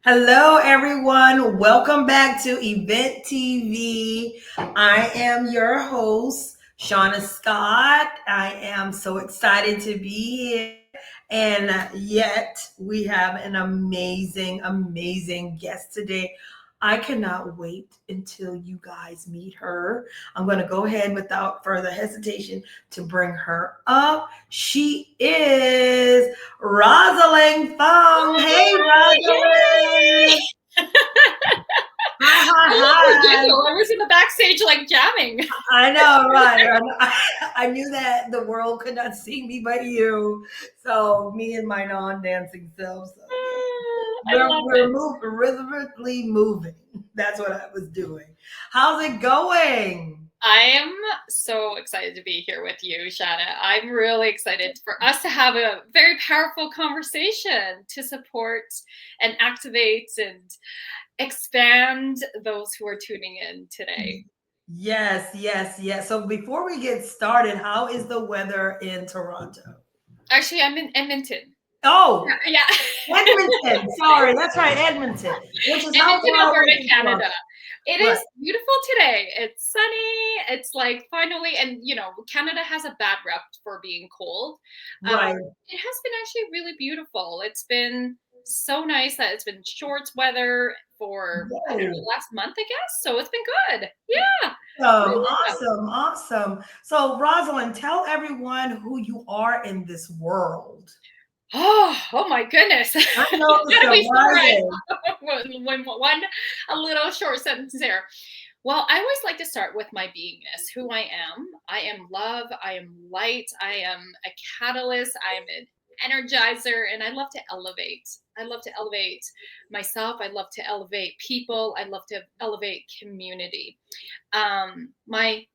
Hello, everyone. Welcome back to Event TV. I am your host, Shauna Scott. I am so excited to be here. And yet, we have an amazing guest today. I cannot wait until you guys meet her. I'm going to go ahead without further hesitation to bring her up. She is Rosalyn Fung. Hey, Yay! Rosalyn. Hi, I love hi, you. hi. I was in the backstage like jamming. I know, right? I knew that the world could not see me but you. So me and my non-dancing self. So yeah, I love we're it. moving, rhythmically moving. That's what I was doing. How's it going? I am so excited to be here with you, Shanna. I'm really excited for us to have a very powerful conversation to support and activate and expand those who are tuning in today. Yes. So before we get started, how is the weather in Toronto? Actually, I'm in Edmonton. Oh, Yeah. Edmonton. Sorry, that's right, Edmonton. Which is how Edmonton, far away Alberta, from Toronto? Canada. It Right, is beautiful today. It's sunny. It's like finally, and Canada has a bad rep for being cold. right. It has been actually really beautiful. It's been so nice that it's been shorts weather for, I don't know, Whoa. last month, I guess. So it's been good. Yeah. Awesome, Really good. awesome. So, Rosalind, tell everyone who you are in this world. Oh my goodness. I know the Gotta be summarized surprises. when one a little short sentence there. Well, I always like to start with my beingness, who I am. I am love. I am light. I am a catalyst. I am an energizer, and I love to elevate. I love to elevate myself. I love to elevate people. I love to elevate community. My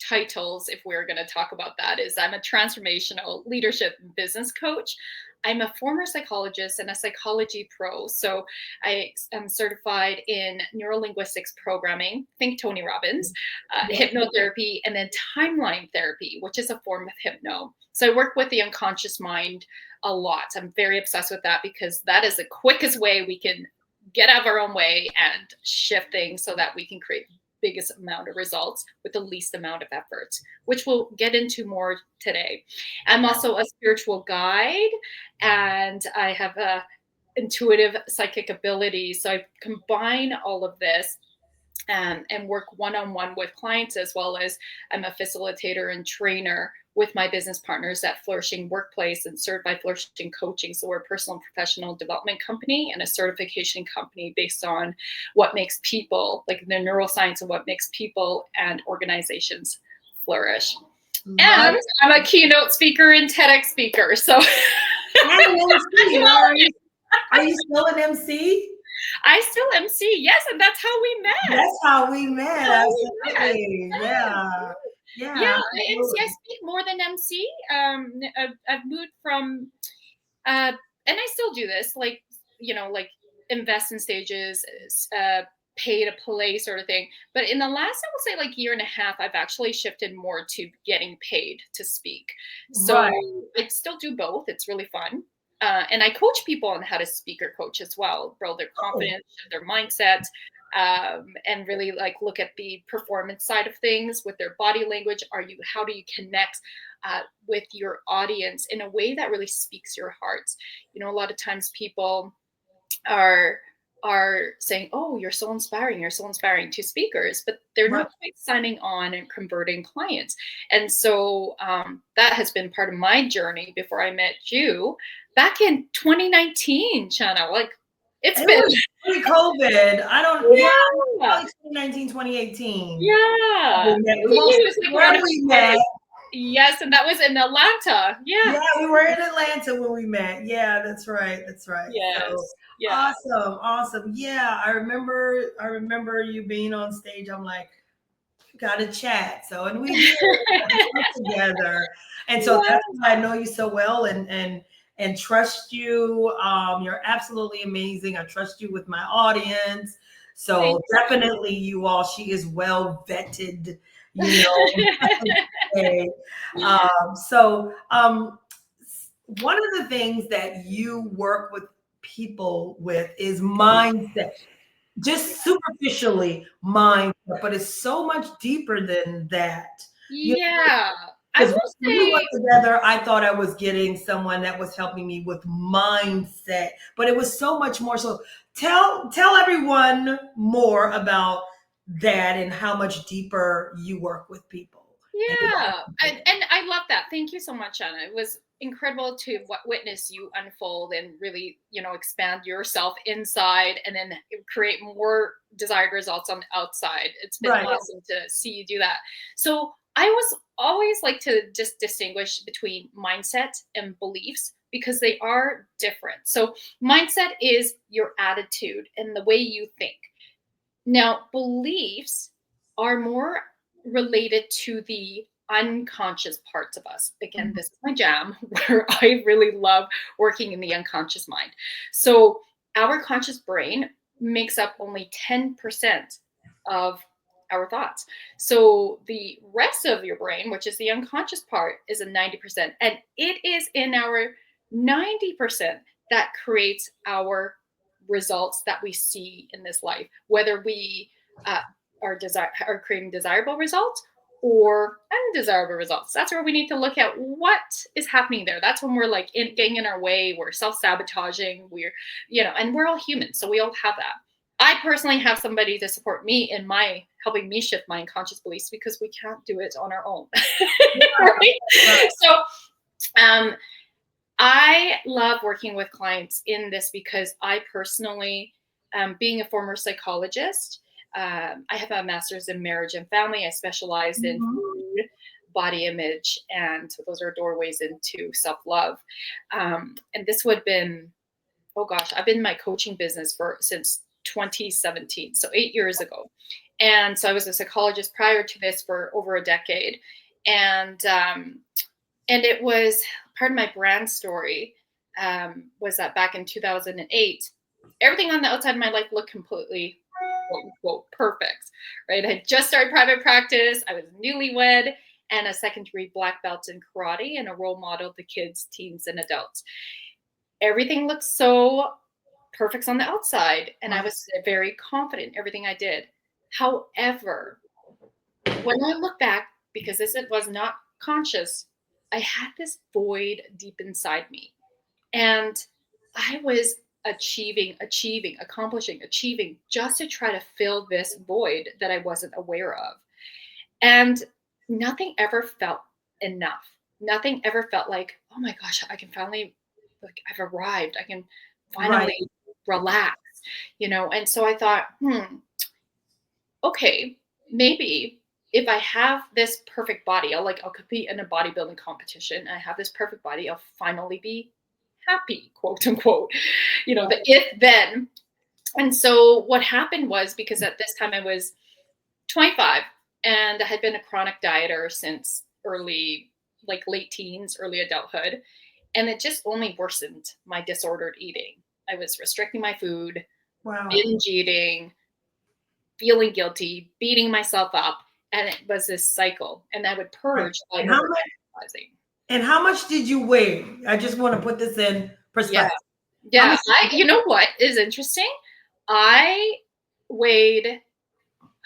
titles, if we're going to talk about that, is I'm a transformational leadership business coach. I'm a former psychologist and a psychology pro. So I am certified in neurolinguistics programming, think Tony Robbins, Yeah. hypnotherapy, and then timeline therapy, which is a form of hypno. So I work with the unconscious mind a lot. I'm very obsessed with that because that is the quickest way we can get out of our own way and shift things so that we can create biggest amount of results with the least amount of effort, which we'll get into more today. I'm also a spiritual guide and I have a intuitive psychic ability. So I combine all of this and work one-on-one with clients, as well as I'm a facilitator and trainer with my business partners at Flourishing Workplace and Certified Flourishing Coaching. So we're a personal and professional development company and a certification company based on what makes people, like the neuroscience of what makes people and organizations flourish. Love And I'm a keynote speaker and TEDx speaker. So and an MC. Are you still an MC? I still MC. Yes, and that's how we met. That's how we met. That's how we met. Absolutely. Yeah. Yeah, Yeah, I absolutely. speak more than MC. I've moved from, and I still do this, like invest in stages, pay to play sort of thing. But in the last, I would say, like year and a half, I've actually shifted more to getting paid to speak. So Right. I still do both. It's really fun. And I coach people on how to speak or coach as well, build their Oh, confidence, their mindset, and really like look at the performance side of things with their body language. How do you connect with your audience in a way that really speaks your heart? A lot of times people are saying, "Oh, you're so inspiring. You're so inspiring," to speakers, but they're right. not quite signing on and converting clients. And so that has been part of my journey before I met you back in 2019, Shanna. Like it's It been was pre-COVID. I don't, yeah, yeah, probably 2019, 2018. yeah. We won't It say was like where around a we met. yes, and that was in Atlanta. Yeah. Yeah, we were in Atlanta when we met. Yeah, that's right. That's right. So Yes. Yeah. awesome. Yeah, I remember you being on stage. I'm like, gotta chat. So and we did together. And so Yeah. that's why I know you so well and trust you. You're absolutely amazing. I trust you with my audience. So Thank definitely you all, she is well vetted, you know. Okay. One of the things that you work with people with is mindset. Just superficially mindset, but it's so much deeper than that. You Yeah. I because will when we say, worked together, I thought I was getting someone that was helping me with mindset, but it was so much more. So tell everyone more about that and how much deeper you work with people. And yeah. And I love that. Thank you so much, Anna. It was incredible to witness you unfold and really, expand yourself inside and then create more desired results on the outside. It's been right, awesome to see you do that. So I was always like to just distinguish between mindset and beliefs because they are different. So mindset is your attitude and the way you think. Now, beliefs are more related to the unconscious parts of us. Again, this is my jam where I really love working in the unconscious mind. So, our conscious brain makes up only 10% of our thoughts. So, the rest of your brain, which is the unconscious part, is a 90%. And it is in our 90% that creates our results that we see in this life, whether we uh, are creating desirable results or undesirable results. That's where we need to look at what is happening there. That's when we're like getting in our way, we're self-sabotaging, and we're all human, so we all have that. I personally have somebody to support me in my helping me shift my unconscious beliefs because we can't do it on our own. Right? right, So um, I love working with clients in this because I personally, being a former psychologist, I have a master's in marriage and family. I specialized in mhm, food, body image, and so those are doorways into self love. And this would have been, oh gosh, I've been in my coaching business since 2017, so 8 years ago. And so I was a psychologist prior to this for over a decade. And and it was part of my brand story was that back in 2008, everything on the outside of my life looked completely quote unquote perfect, right? I had just started private practice. I was newlywed and a second degree black belt in karate and a role model to kids, teens, and adults. Everything looked so perfect on the outside. And I right, was very confident in everything I did. However, when I look back, because this was not conscious, I had this void deep inside me. And I was accomplishing, achieving just to try to fill this void that I wasn't aware of. And nothing ever felt enough. Nothing ever felt like, oh my gosh, I can finally, like, I've arrived. I can right, finally relax, And so I thought, okay, maybe if I have this perfect body, I'll compete in a bodybuilding competition. I have this perfect body. I'll finally be happy, quote unquote. The right. if then. And so what happened was because at this time I was 25 and I had been a chronic dieter since late teens, early adulthood. And it just only worsened my disordered eating. I was restricting my food, Wow. binge eating, feeling guilty, beating myself up, and it was this cycle. And I would Right. purge by And over exercising. how much did you weigh? I just want to put this in Yeah, perspective. How yeah. much did You know what is interesting? I weighed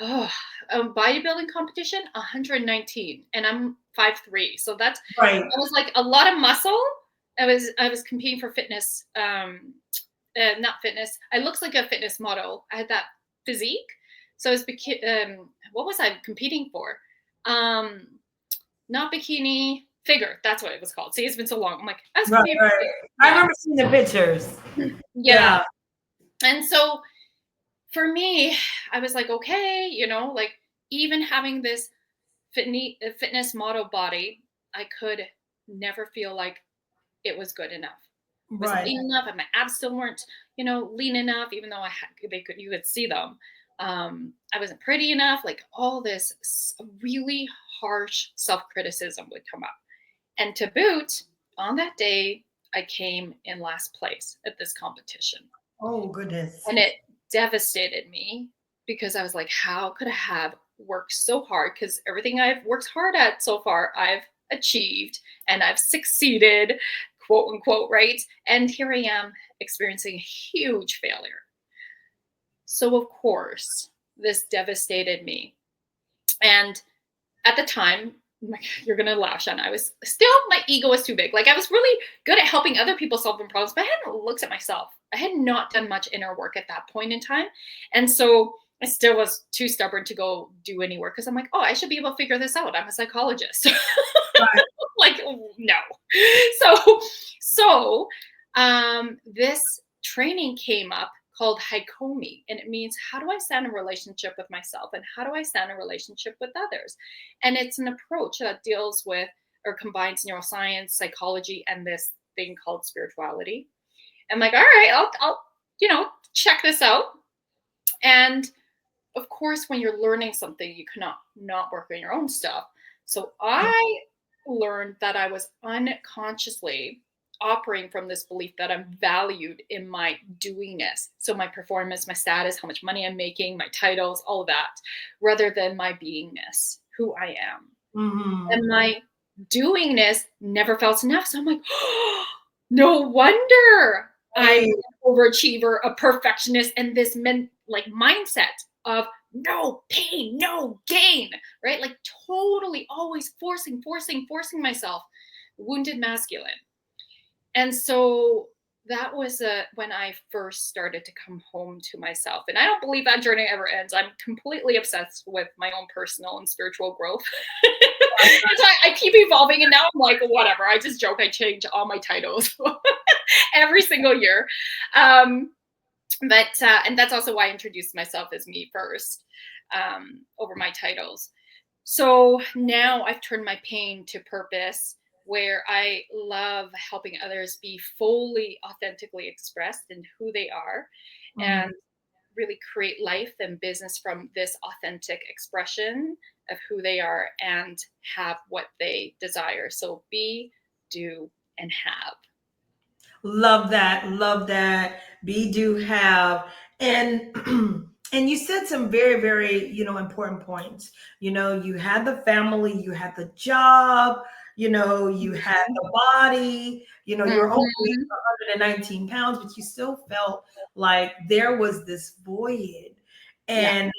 a bodybuilding competition 119, and I'm 5'3", so right. that was like a lot of muscle. I was competing for fitness, not fitness. I looked like a fitness model. I had that physique. So I was what was I competing for? Um, Not bikini, figure. That's what it was called. See, it's been so long. I'm like, I was Right, competing right. for figure. I Yeah. remember seeing the pictures. Yeah. Yeah. And so for me, I was like, okay, like even having this fitness model body, I could never feel like it was good enough. It wasn't Right. lean enough, and my abs still weren't, lean enough, even though you could see them. I wasn't pretty enough. Like all this really harsh self criticism would come up. And to boot, on that day, I came in last place at this competition. Oh goodness. And it devastated me because I was like, how could I have worked so hard? Because everything I've worked hard at so far, I've achieved and I've succeeded, quote unquote, right? And here I am experiencing huge failure. So, of course, this devastated me. And at the time, you're gonna laugh, Shanna. I was still, my ego was too big. Like, I was really good at helping other people solving problems, but I hadn't looked at myself. I had not done much inner work at that point in time. And so I still was too stubborn to go do any work because I'm like, oh, I should be able to figure this out. I'm a psychologist. Right. Like, no. So this training came up called Haikomi, and it means how do I stand in relationship with myself and how do I stand in relationship with others? And it's an approach that deals with or combines neuroscience, psychology, and this thing called spirituality. I'm like, all right, I'll check this out. And of course, when you're learning something, you cannot not work on your own stuff. So I learned that I was unconsciously operating from this belief that I'm valued in my doingness. So my performance, my status, how much money I'm making, my titles, all of that, rather than my beingness, who I am. Mm-hmm. And my doingness never felt enough. So I'm like, oh, no wonder I'm Right. an overachiever, a perfectionist, and this mindset of no pain, no gain, right? Like totally always forcing myself, wounded masculine. And so that was when I first started to come home to myself. And I don't believe that journey ever ends. I'm completely obsessed with my own personal and spiritual growth. So I keep evolving. And now I'm like, whatever. I just joke. I change all my titles every single year. Um, and that's also why I introduced myself as me first over my titles. So now I've turned my pain to purpose where I love helping others be fully authentically expressed in who they are Mm-hmm. and really create life and business from this authentic expression of who they are and have what they desire. So be, do, and have. Love that. Love that. Be, do, have. And and you said some very, very, important points. You had the family, you had the job, you had the body, you're only Mhm. 119 pounds, but you still felt like there was this void. Yeah. And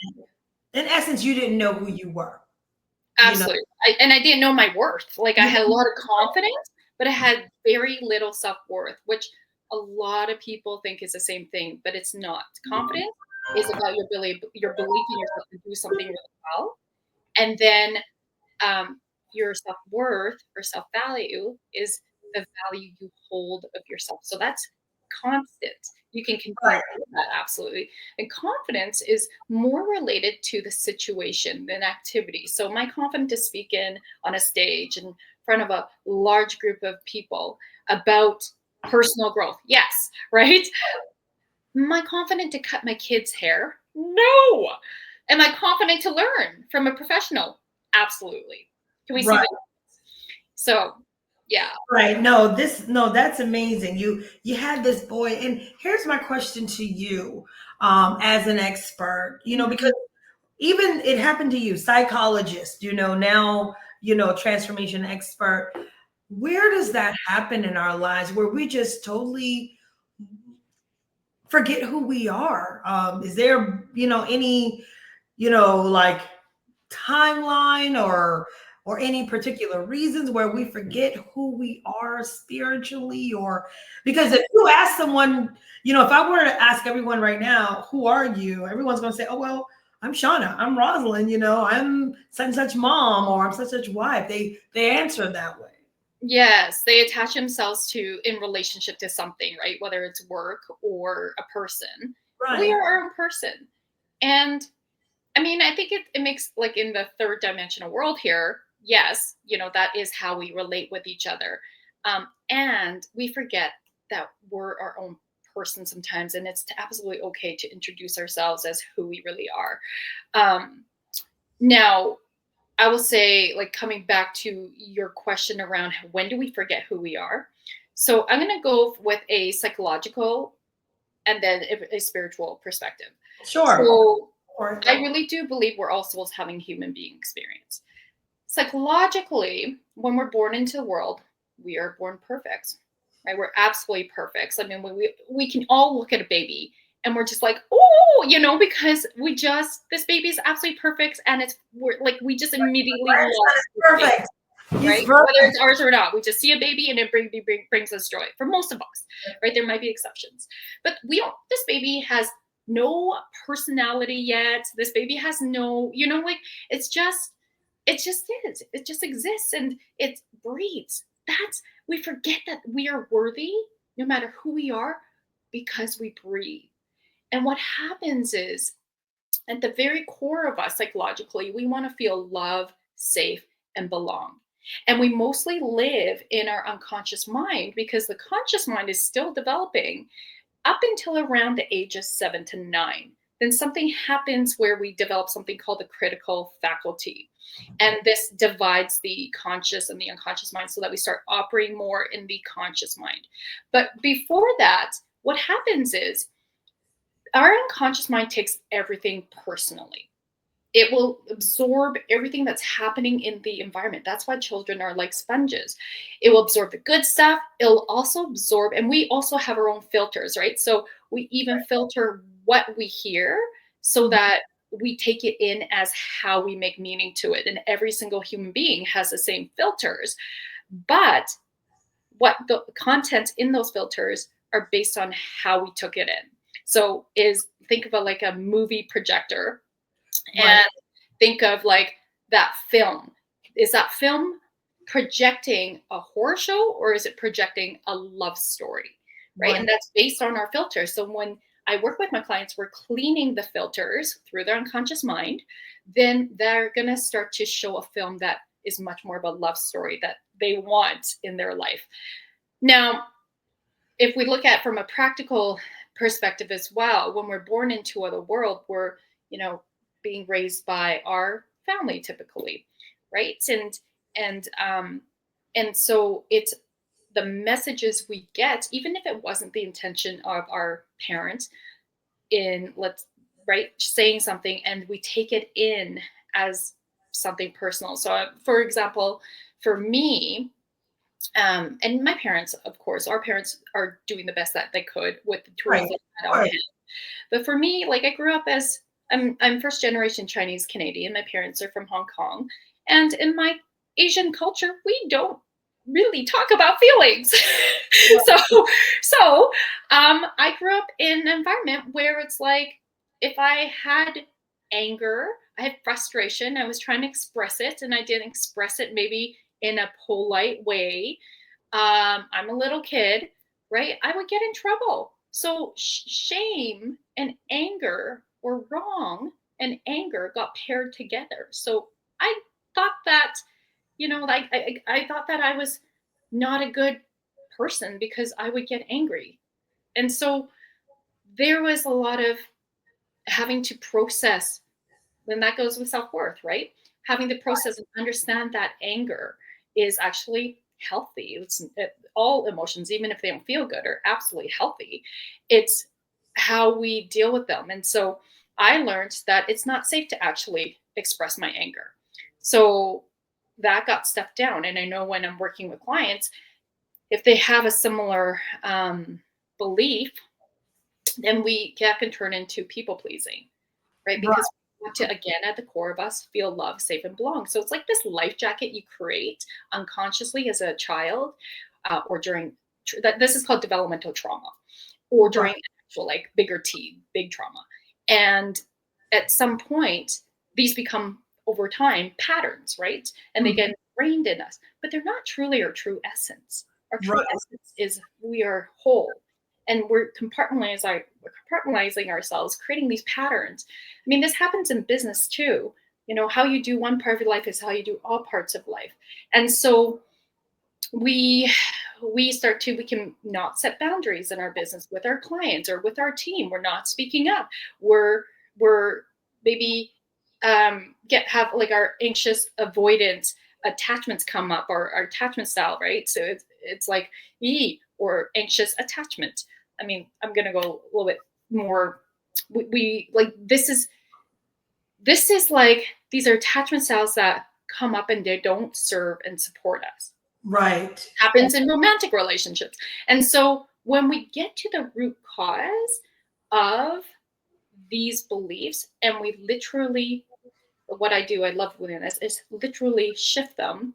in essence, you didn't know who you were. You know, Absolutely. And I didn't know my worth. Like I you had a didn't lot of confidence, but I had very little self-worth, which a lot of people think is the same thing, but it's not. Confidence is about your belief in yourself to do something really well. And then your self-worth or self-value is the value you hold of yourself. So that's constant. You can continue right. to do that, absolutely. And confidence is more related to the situation than activity. So my confidence to speak in on a stage in front of a large group of people about personal growth. Yes, right? Am I confident to cut my kid's hair? No. Am I confident to learn from a professional? Absolutely. Can we see Right. that? So, yeah. Right. No, that's amazing. You had this boy, and here's my question to you, as an expert, because Mhm. even it happened to you, psychologist, now, transformation expert. Where does that happen in our lives where we just totally forget who we are? Is there, any, like timeline or any particular reasons where we forget who we are spiritually? Or because if you ask someone, if I were to ask everyone right now, who are you, everyone's going to say, oh well, I'm Shauna, I'm Rosalind, I'm such and such mom, or I'm such and such wife. They answer that way. Yes, they attach themselves to in relationship to something, right? Whether it's work or a person. We Right. are our own person. And I mean, I think it makes like in the third dimensional world here, yes, that is how we relate with each other. And we forget that we're our own person sometimes, and it's absolutely okay to introduce ourselves as who we really are. Um, Now, I will say, like, coming back to your question around when do we forget who we are? So I'm going to go with a psychological and then a spiritual perspective. Sure. So Or I really do believe we're all souls having human being experience. Psychologically, when we're born into the world, we are born perfect. right? We're absolutely perfect. So, I mean, we can all look at a baby and we're just like, oh, because this baby is absolutely perfect, and we're like, we just immediately My love son is this baby, perfect. He's right? Whether it's perfect. ours or not, we just see a baby and it brings us joy. For most of us, right? There might be exceptions, but we don't. This baby has no personality yet. This baby has no, like, it's just, it just is. It just exists and it breathes. We forget that we are worthy no matter who we are because we breathe. And what happens is, at the very core of us, psychologically, we want to feel love, safe, and belong. And we mostly live in our unconscious mind because the conscious mind is still developing up until around the age of 7 to 9. Then something happens where we develop something called the critical faculty. And this divides the conscious and the unconscious mind so that we start operating more in the conscious mind. But before that, what happens is our unconscious mind takes everything personally. It will absorb everything that's happening in the environment. That's why children are like sponges. It will absorb the good stuff. It'll also absorb, and we also have our own filters, right? So we even filter what we hear so Mhm. that we take it in as how we make meaning to it. And every single human being has the same filters. But what the content in those filters are based on how we took it in. So is think of it like a movie projector, Right. and think of like that film. Is that film projecting a horror show or is it projecting a love story? Right. Right. And that's based on our filters. So when I work with my clients, we're cleaning the filters through their unconscious mind. Then they're going to start to show a film that is much more of a love story that they want in their life. Now, if we look at from a practical perspective as well, when we're born into the world, we're, you know, being raised by our family typically, right? And so it's the messages we get, even if it wasn't the intention of our parents in let's right saying something, and we take it in as something personal. So, for example, for me, and my parents, of course, our parents are doing the best that they could with the Right. tools they Of had on course. hand. But for me, like, I grew up as I'm first generation Chinese Canadian. My parents are from Hong Kong, and in my Asian culture, we don't really talk about feelings. so I grew up in an environment where it's like if I had anger, I had frustration, I was trying to express it, and I didn't express it maybe in a polite way. I'm a little kid, right? I would get in trouble. So shame and anger were wrong, and anger got paired together. So I thought that, like I thought that I was not a good person because I would get angry. And so there was a lot of having to process, then that goes with self-worth, right? Having to process and understand that anger is actually healthy. All emotions, even if they don't feel good, are absolutely healthy. It's how we deal with them. And so I learned that it's not safe to actually express my anger. So that got stepped down. And I know when I'm working with clients, if they have a similar belief, then that can turn into people pleasing, right? Right. Because we want to, again, at the core of us, feel loved, safe, and belong. So it's like this life jacket you create unconsciously as a child, or during that. This is called developmental trauma, or Right. during actual like bigger T, big trauma. And at some point, these become over time patterns, right? And they Mhm. get ingrained in us, but they're not truly our true essence. Our true Right. essence is we are whole, and we're compartmentalizing ourselves, creating these patterns. I mean, this happens in business too. How you do one part of your life is how you do all parts of life. And so we we can not set boundaries in our business with our clients or with our team. We're not speaking up. We're maybe get have like our anxious avoidance attachments come up, or our attachment style, right? So it's like or anxious attachment. I mean, I'm gonna go a little bit more. We like this is like these are attachment styles that come up and they don't serve and support us. Right. Happens in romantic relationships. And so when we get to the root cause of these beliefs, and we literally, what I do, I love doing this, is literally shift them.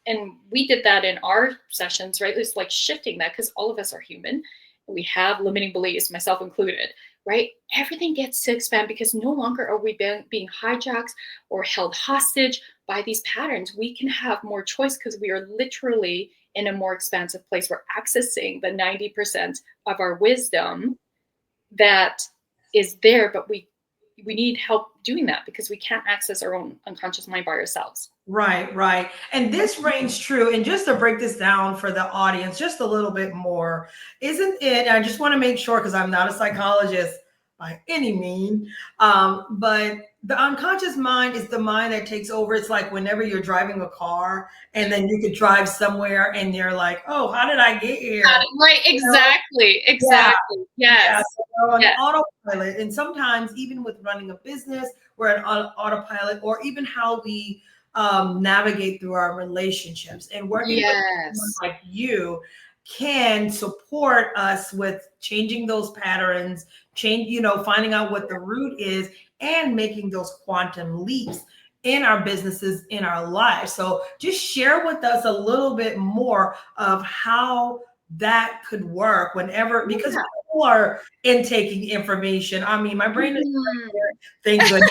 And we did that in our sessions, right? It's like shifting that, because all of us are human. We have limiting beliefs, myself included, right? Everything gets to expand, because no longer are we being hijacked or held hostage by these patterns. We can have more choice, because we are literally in a more expansive place. We're accessing the 90% of our wisdom that is there, but we need help doing that, because we can't access our own unconscious mind by ourselves. Right, right. And this reigns true. And just to break this down for the audience just a little bit more, isn't it? I just want to make sure, because I'm not a psychologist by any mean, but the unconscious mind is the mind that takes over. It's like whenever you're driving a car and then you could drive somewhere and you're like, oh, how did I get here? Right, You know? exactly, Yeah. exactly. Yeah, Yes, so we're on yes, autopilot. And sometimes, even with running a business, we're on autopilot, or even how we navigate through our relationships. And working with someone yes, like you can support us with changing those patterns, finding out what the root is, and making those quantum leaps in our businesses, in our lives. So just share with us a little bit more of how that could work whenever, because yeah. people are intaking information. I mean, my brain is Mhm. thank goodness.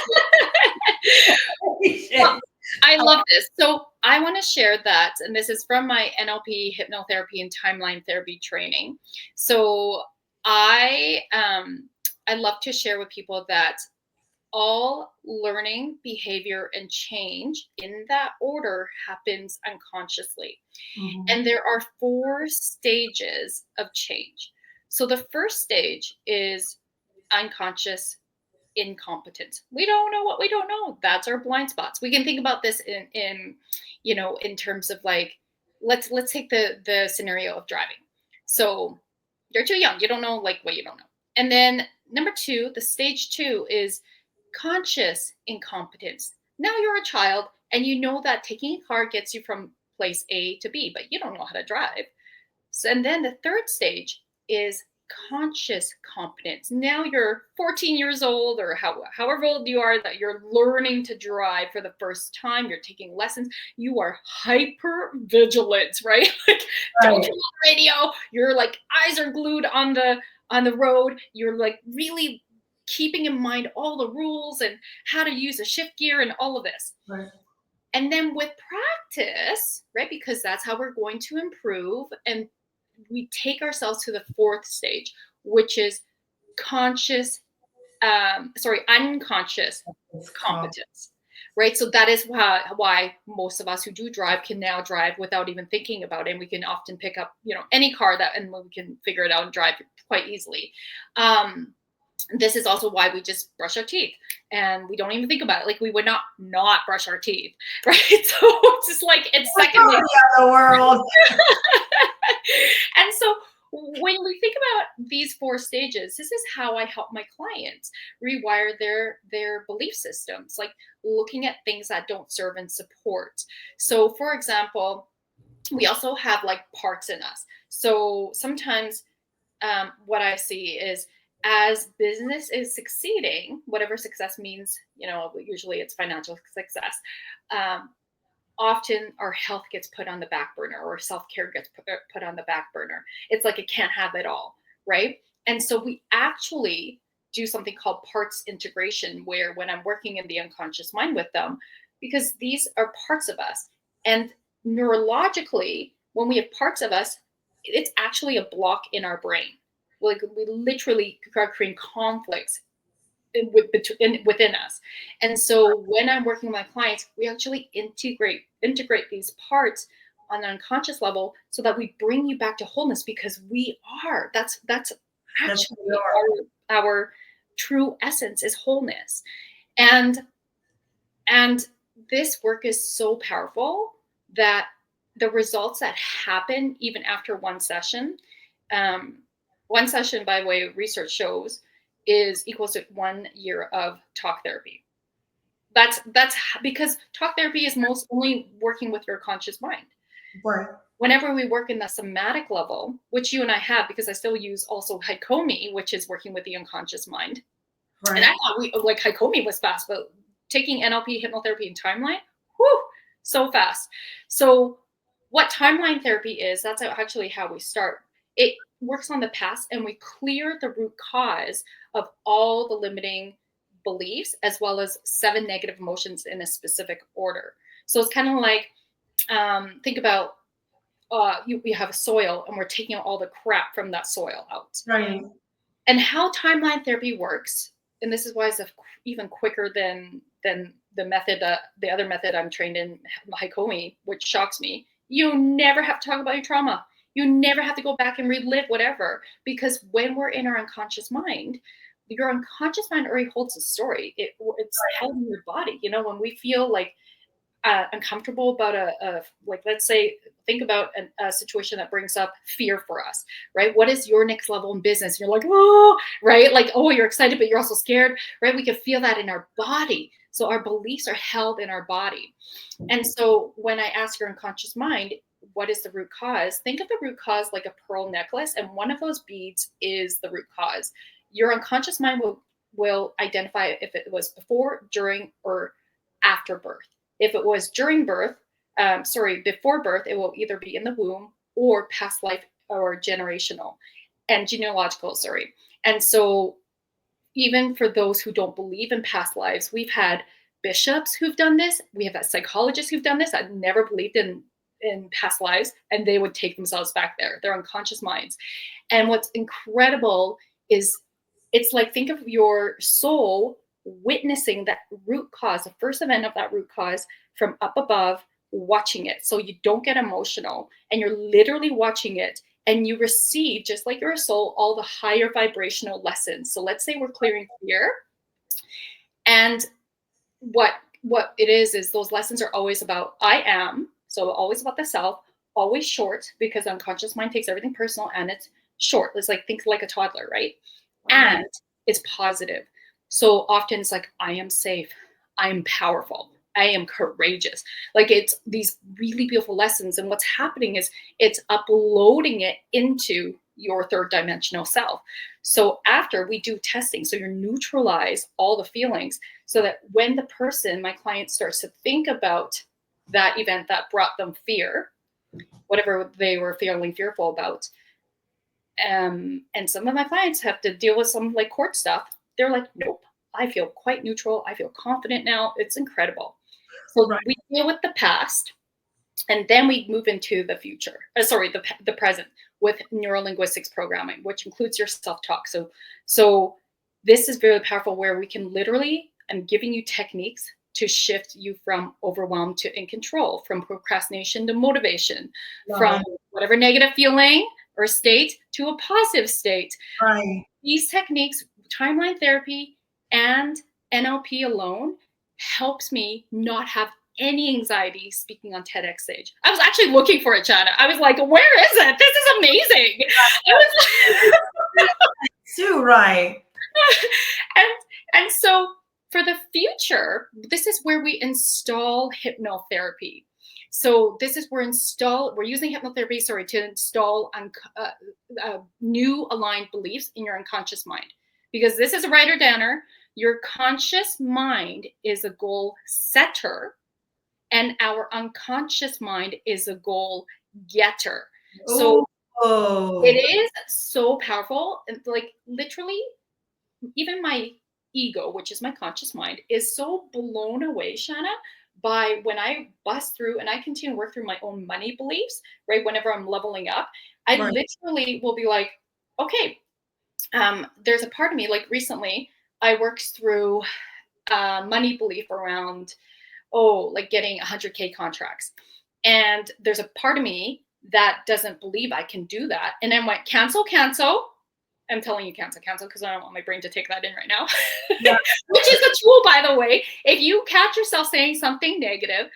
Well, I love this. So I want to share that, and this is from my NLP, hypnotherapy, and timeline therapy training. So I love to share with people that all learning, behavior, and change in that order happens unconsciously. Mhm. And there are 4 stages of change. So the first stage is unconscious incompetence. We don't know what we don't know. That's our blind spots. We can think about this in in terms of like, let's take the scenario of driving. So you're too young. You don't know like what you don't know. And then number 2, the stage 2 is conscious incompetence. Now you're a child and you know that taking a car gets you from place A to B, but you don't know how to drive. So, and then the third stage is conscious competence. Now you're 14 years old, or however old you are, that you're learning to drive for the first time. You're taking lessons. You are hyper vigilant, right? Like, don't Right. turn on the radio. Your like eyes are glued on the road. You're like really keeping in mind all the rules and how to use a shift gear and all of this. Right. And then with practice, right? Because that's how we're going to improve, and we take ourselves to the fourth stage, which is conscious, unconscious It's competence, right? So that is why most of us who do drive can now drive without even thinking about it. And we can often pick up, any car and we can figure it out and drive quite easily. This is also why we just brush our teeth and we don't even think about it. Like we would not brush our teeth, right? So it's just like it's second nature. the world. And so when we think about these 4 stages, this is how I help my clients rewire their belief systems, like looking at things that don't serve and support. So for example, we also have like parts in us. So sometimes what I see is, as business is succeeding, whatever success means, usually it's financial success. Um, Often our health gets put on the back burner, or self-care gets put on the back burner. It's like it can't have it all, right? And so we actually do something called parts integration, where when I'm working in the unconscious mind with them, because these are parts of us, and neurologically, when we have parts of us, it's actually a block in our brain. Like we literally are creating conflicts within us. And so when I'm working with my clients, we actually integrate these parts on an unconscious level, so that we bring you back to wholeness, because we are that's That's actually who we are. our true essence is wholeness. And and this work is so powerful that the results that happen even after um, one session, by the way, research shows, is equals to 1 year of talk therapy. That's because talk therapy is most only working with your conscious mind. Right. Whenever we work in the somatic level, which you and I have, because I still use also Haikomi, which is working with the unconscious mind. And I Right. thought like Haikomi was fast, but taking NLP, hypnotherapy, and timeline, whew, so fast. So what timeline therapy is, that's actually how we start. It works on the past, and we clear the root cause of all the limiting beliefs, as well as 7 negative emotions in a specific order. So it's kind of like, think about, we have a soil, and we're taking all the crap from that soil out. Right. And how timeline therapy works, and this is why it's even quicker than the method, the other method I'm trained in, Haikomi, which shocks me. You never have to talk about your trauma. You never have to go back and relive whatever, because when we're in our unconscious mind, your unconscious mind already holds a story. It's held in your body. You know, when we feel like uncomfortable about like, let's say, think about a situation that brings up fear for us, right? What is your next level in business? You're like, oh, right? Like, oh, you're excited, but you're also scared, right? We can feel that in our body. So our beliefs are held in our body. And so when I ask your unconscious mind, what is the root cause? Think of the root cause like a pearl necklace, and one of those beads is the root cause. Your unconscious mind will identify if it was before, during, or after birth. If it was during birth, before birth, it will either be in the womb or past life or generational and genealogical, sorry. And so even for those who don't believe in past lives, we've had bishops who've done this. We have psychologists who've done this that never believed in past lives, and they would take themselves back there, their unconscious minds. And what's incredible is, it's like, think of your soul witnessing that root cause, the first event of that root cause, from up above, watching it. So you don't get emotional, and you're literally watching it, and you receive, just like your soul, all the higher vibrational lessons. So let's say we're clearing fear, and what it is those lessons are always about I am, so always about the self, always short, because unconscious mind takes everything personal, and it's short. It's like, think like a toddler, right? Right. And it's positive. So often it's like, I am safe, I am powerful, I am courageous. Like, it's these really beautiful lessons, and what's happening is it's uploading it into your third dimensional self. So after we do testing, so you neutralize all the feelings, so that when the person, my client, starts to think about that event that brought them fear, whatever they were feeling fearful about, and some of my clients have to deal with some like court stuff, they're like, nope, I feel quite neutral, I feel confident now. It's incredible. So Right. we deal with the past, and then we move into the future, the present, with neurolinguistics programming, which includes your self-talk. So this is very powerful, where we can literally, I'm giving you techniques to shift you from overwhelmed to in control, from procrastination to motivation, Right. from whatever negative feeling or state to a positive state. Right. These techniques, timeline therapy and NLP alone, helps me not have any anxiety speaking on TEDx stage. I was actually looking for it, Jana. I was like, where is it? This is amazing. I was Too right. and and so for the future, this is where we install hypnotherapy. So this is we're using hypnotherapy, to install new aligned beliefs in your unconscious mind, because this is a writer downer. Your conscious mind is a goal setter, and our unconscious mind is a goal getter. So it Oh. is so powerful, and like, literally, even my ego, which is my conscious mind, is so blown away, Shanna, by when I bust through and I continue to work through my own money beliefs, right? Whenever I'm leveling up, I Right. literally will be like, okay, there's a part of me, like recently, I worked through money belief around, like getting 100K contracts. And there's a part of me that doesn't believe I can do that. And then went, cancel, cancel. I'm telling you, cancel, cancel, because I don't want my brain to take that in right now. Yeah. Which is a tool, by the way. If you catch yourself saying something negative,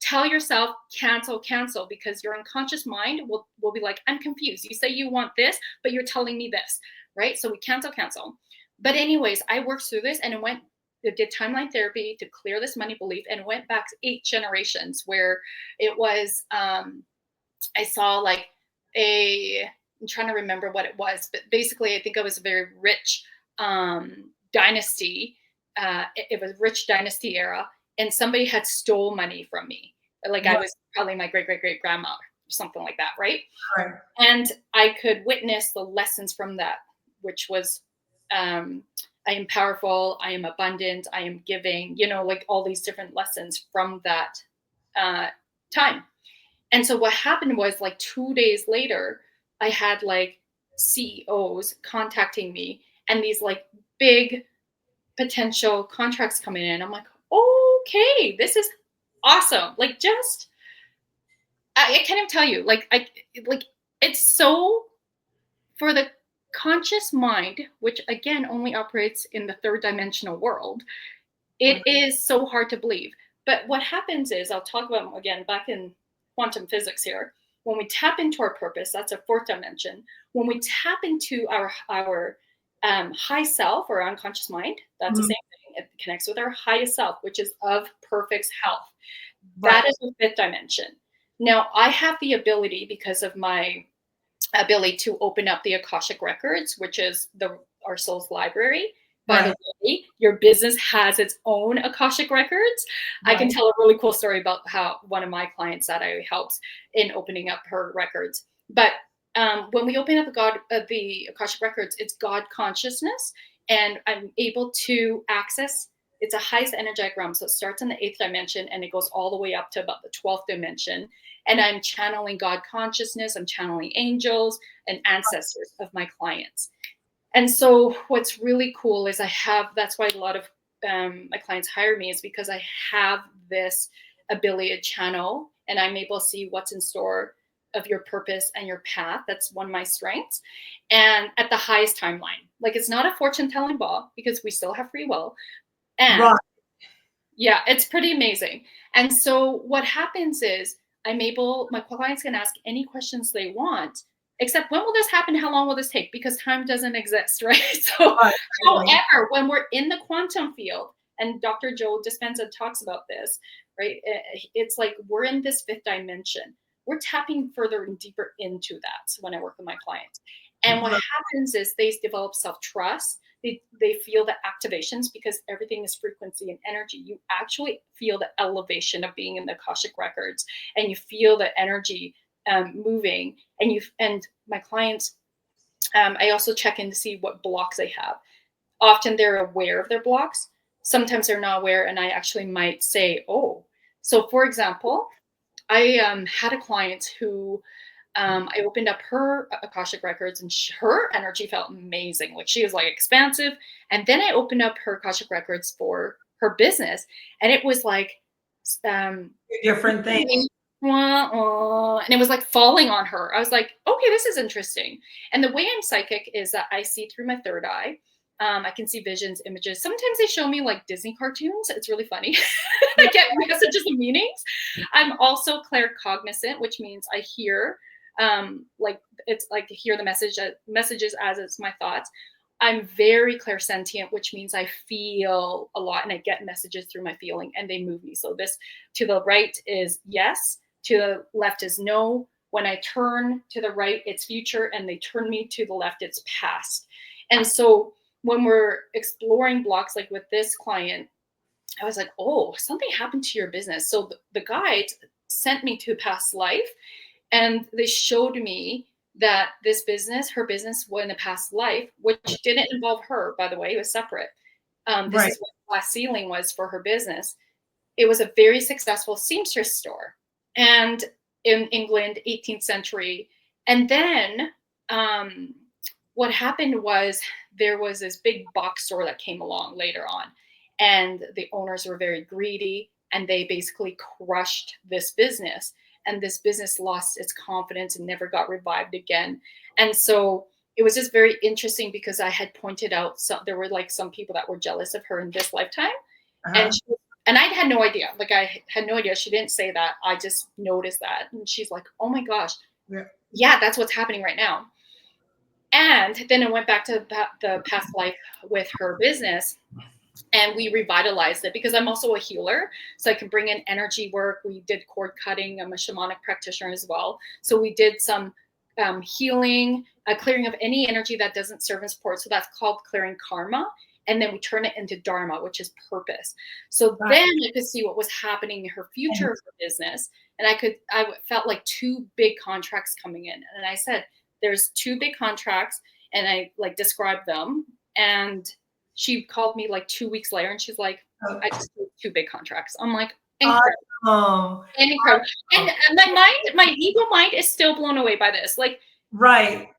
tell yourself, cancel, cancel, because your unconscious mind will be like, I'm confused. You say you want this, but you're telling me this, right? So we cancel, cancel. But anyways, I worked through this, and it did timeline therapy to clear this money belief, and went back 8 generations, where it was I saw like I'm trying to remember what it was, but basically I think it was a very rich dynasty. It was rich dynasty era, and somebody had stole money from me. Like I Right. was probably my great great great grandma or something like that, right? Right. And I could witness the lessons from that, which was um, I am powerful, I am abundant, I am giving, like all these different lessons from that uh, time. And so what happened was like 2 days later, I had like CEOs contacting me and these like big potential contracts coming in. I'm like, okay, this is awesome. Like just I can't even tell you, like it's so for the conscious mind, which again only operates in the third dimensional world, it Right. is so hard to believe. But what happens is, I'll talk about again back in quantum physics here. When we tap into our purpose, that's a fourth dimension. When we tap into our high self or unconscious mind, that's the Mhm. same thing. It connects with our highest self, which is of perfect health. That Right. is the fifth dimension. Now, I have the ability because of my ability to open up the Akashic records, which is our soul's library. By the Right. way, your business has its own Akashic records. I can Right. tell a really cool story about how one of my clients that I helped in opening up her records. But when we open up the Akashic records, it's God consciousness, and I'm able to access. It's a highest energetic realm, so it starts in the eighth dimension and it goes all the way up to about the 12th dimension, and I'm channeling God consciousness, I'm channeling angels and ancestors of my clients. And so what's really cool is that's why a lot of my clients hire me, is because I have this ability to channel and I'm able to see what's in store of your purpose and your path. That's one of my strengths. And at the highest timeline, like it's not a fortune telling ball because we still have free will. And Right. yeah, it's pretty amazing. And so what happens is my clients can ask any questions they want, except when will this happen? How long will this take? Because time doesn't exist, right? So, Right. Exactly. however, when we're in the quantum field, and Dr. Joe Dispenza talks about this, right? It's like we're in this fifth dimension. We're tapping further and deeper into that when I work with my clients. And what Right. happens is they develop self trust. They feel the activations because everything is frequency and energy. You actually feel the elevation of being in the Akashic records, and you feel the energy moving. And my clients, I also check in to see what blocks they have. Often they're aware of their blocks. Sometimes they're not aware, and I actually might say, "Oh." So, for example, I had a client who I opened up her Akashic records, and her energy felt amazing. Like she was like expansive. And then I opened up her Akashic records for her business, and it was like, um, Different thing. and it was like falling on her. I was like, okay, this is interesting. And the way I'm psychic is that I see through my third eye. I can see visions, images. Sometimes they show me like Disney cartoons. It's really funny. I get messages and meanings. I'm also claircognizant, which means I hear, like it's like hear the messages as it's my thoughts. I'm very clairsentient, which means I feel a lot and I get messages through my feeling and they move me. So this to the right is yes, to the left is no. When I turn to the right, it's future, and they turn me to the left, it's past. And so when we're exploring blocks, like with this client, I was like, oh, something happened to your business. So the guide sent me to a past life, and they showed me that her business was in a past life, which didn't involve her, by the way, it was separate. This Right. is what glass ceiling was for her business. It was a very successful seamstress store, and in England, 18th century. And then um, what happened was there was this big box store that came along later on, and the owners were very greedy, and they basically crushed this business. And this business lost its confidence and never got revived again. And so it was just very interesting because I had pointed out there were like some people that were jealous of her in this lifetime, and Uh-huh. and I had no idea. Like I had no idea. She didn't say that. I just noticed that, and she's like, "Oh my gosh, Yeah. yeah, that's what's happening right now." And then I went back to the past life with her business, and we revitalized it because I'm also a healer. So I can bring in energy work. We did cord cutting. I'm a shamanic practitioner as well. So we did some healing, clearing of any energy that doesn't serve and support. So that's called clearing karma. And then we turn it into dharma, which is purpose. So Right. then I could see what was happening in her future of her business. And I felt like two big contracts coming in. And I said, there's two big contracts. And I like described them. And she called me like 2 weeks later and she's like, I just did two big contracts. I'm like, incredible. Awesome. Incredible. And my ego mind is still blown away by this. Like, Right.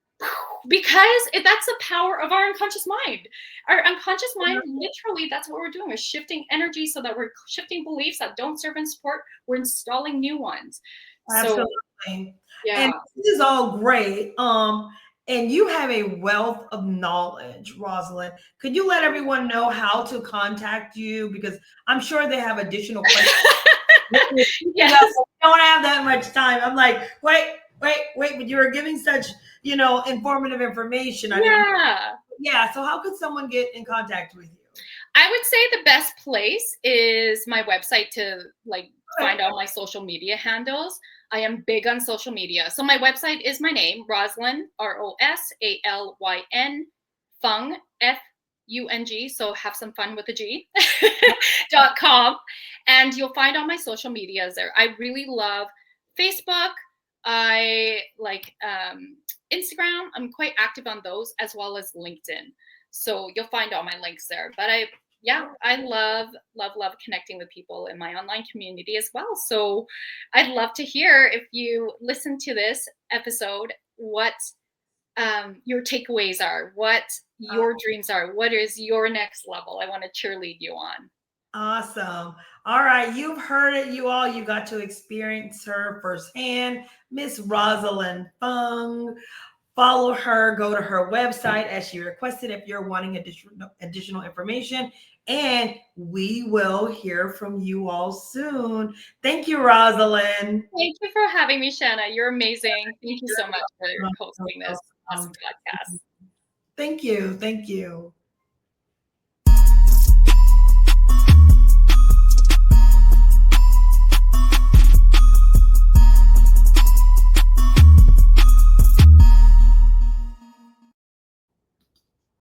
because that's the power of our unconscious mind. Our unconscious mind, literally, that's what we're doing. We're shifting energy so that we're shifting beliefs that don't serve and support. We're installing new ones. So, Absolutely. yeah. And this is all great. And you have a wealth of knowledge, Rosalyn. Could you let everyone know how to contact you? Because I'm sure they have additional questions. Yes. I don't have that much time. I'm like, wait, but you were giving such, informative information. Yeah. So how could someone get in contact with you? I would say the best place is my website to like find all my social media handles. I am big on social media. So my website is my name, Rosalyn, Rosalyn, Fung, Fung. So have some fun with the G .com. And you'll find all my social medias there. I really love Facebook. I like Instagram. I'm quite active on those as well as LinkedIn. So you'll find all my links there. But I love connecting with people in my online community as well. So I'd love to hear, if you listen to this episode, what your takeaways are, what your dreams are, what is your next level I want to cheerlead you on. Awesome. All right. You've heard it, you all. You got to experience her firsthand. Miss Rosalyn Fung. Follow her, go to her website as she requested if you're wanting additional information. And we will hear from you all soon. Thank you, Rosalyn. Thank you for having me, Shanna. You're amazing. Thank you so much for hosting this awesome podcast. Thank you. Thank you.